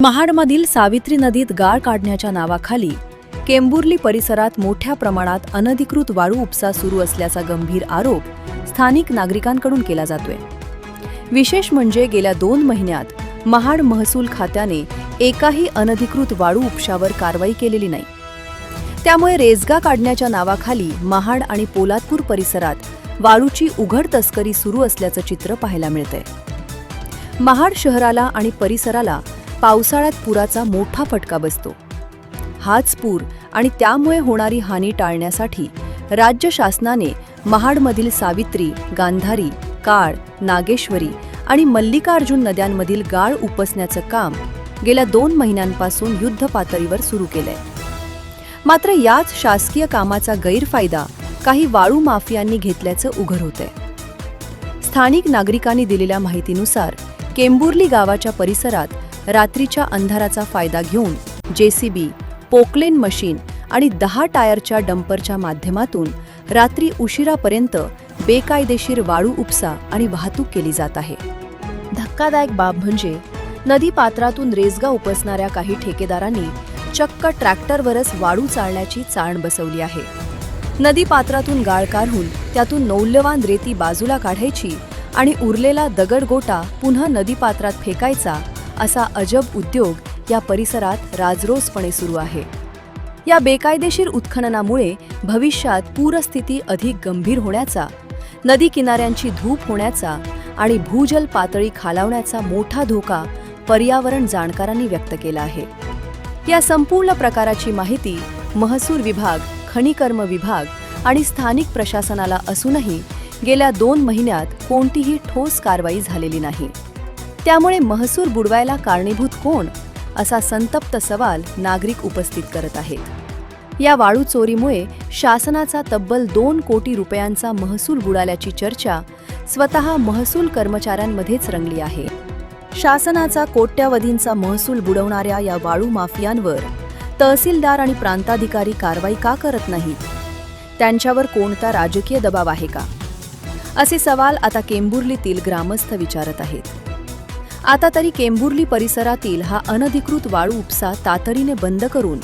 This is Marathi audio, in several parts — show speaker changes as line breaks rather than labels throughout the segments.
महाडमधील सावित्री नदीत गाळ काढण्याच्या नावाखाली केंबुर्ली परिसरात मोठ्या प्रमाणात अनधिकृत वाळू उपसा सुरू असल्याचा गंभीर आरोप स्थानिक नागरिकांकडून केला जातोय। विशेष म्हणजे गेल्या 2 महिन्यात महाड महसूल खात्याने एकाही अनधिकृत वाळू उपशावर कारवाई केलेली नाही। त्यामुळे रेसगा काढण्याच्या नावाखाली महाड आणि पोलादपूर परिसरात वाळूची उघड तस्करी सुरू असल्याचं चित्र पाहायला मिळतंय। महाड शहराला आणि परिसराला पावसाळ्यात पुराचा मोठा फटका बसतो। हाच पूर आणि त्यामुळे होणारी हानी टाळण्यासाठी राज्य शासनाने महाडमधील सावित्री, गांधारी, काळ, नागेश्वरी आणि मल्लिकार्जुन नद्यांमधील गाळ उपसण्याचं काम गेल्या 2 महिन्यांपासून युद्ध पातळीवर सुरू केलंय। मात्र याच शासकीय कामाचा गैरफायदा काही वाळू माफियांनी घेतल्याचं उघड होतंय। स्थानिक नागरिकांनी दिलेल्या माहितीनुसार केंबुर्ली गावाच्या परिसरात रात्रीच्या अंधाराचा फायदा घेऊन जेसीबी, पोकलेन मशीन आणि 10 टायरच्या डंपरच्या माध्यमातून रात्री उशिरापर्यंत बेकायदेशीर वाळू उपसा आणि वाहतूक केली जात आहे। धक्कादायक बाब म्हणजे नदी पात्रातून रेसगा उपसणाऱ्या काही ठेकेदारांनी चक्क ट्रॅक्टरवरच वाळू चालण्याची चाळ बसवली आहे। नदी पात्रातून गाळ काढून त्यातून मौल्यवान रेती बाजूला काढायची आणि उरलेला दगडगोटा पुन्हा नदीपात्रात फेकायचा असा अजब उद्योग या परिसरात राजरोसपणे सुरू आहे। या बेकायदेशीर उत्खननामुळे भविष्यात पूरस्थिती अधिक गंभीर होण्याचा, नदी किनाऱ्यांची धूप होण्याचा आणि भूजल पातळी खालावण्याचा मोठा धोका पर्यावरण जाणकारांनी व्यक्त केला आहे। या संपूर्ण प्रकाराची माहिती महसूल विभाग, खनिकर्म विभाग आणि स्थानिक प्रशासनाला असूनही गेल्या 2 महिन्यात कोणतीही ठोस कारवाई झालेली नाही। त्यामुळे महसूल बुडवायला कारणीभूत कोण असा संतप्त सवाल नागरिक उपस्थित करत आहेत। या वाळू चोरीमुळे शासनाचा तब्बल 2 कोटी रुपयांचा महसूल बुडाल्याची चर्चा स्वतः महसूल कर्मचाऱ्यांमध्येच रंगली आहे। शासनाचा कोट्यवधींचा महसूल बुडवणाऱ्या या वाळू माफियांवर तहसीलदार आणि प्रांताधिकारी कारवाई का करत नाहीत? त्यांच्यावर कोणता राजकीय दबाव आहे का? असे सवाल आता केंबुर्लीतील ग्रामस्थ विचारत आहेत। आता तरी केंबुर्ली परिसरातील हा अनधिकृत वाळू उपसा तातडीने बंद करून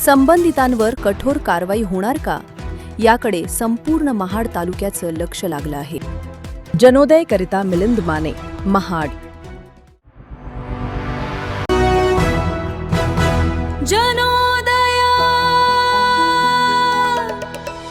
संबंधितांवर कठोर कारवाई होणार का, याकडे संपूर्ण महाड तालुक्याचं लक्ष लागलं आहे। जनोदयकरिता मिलिंद माने, महाड।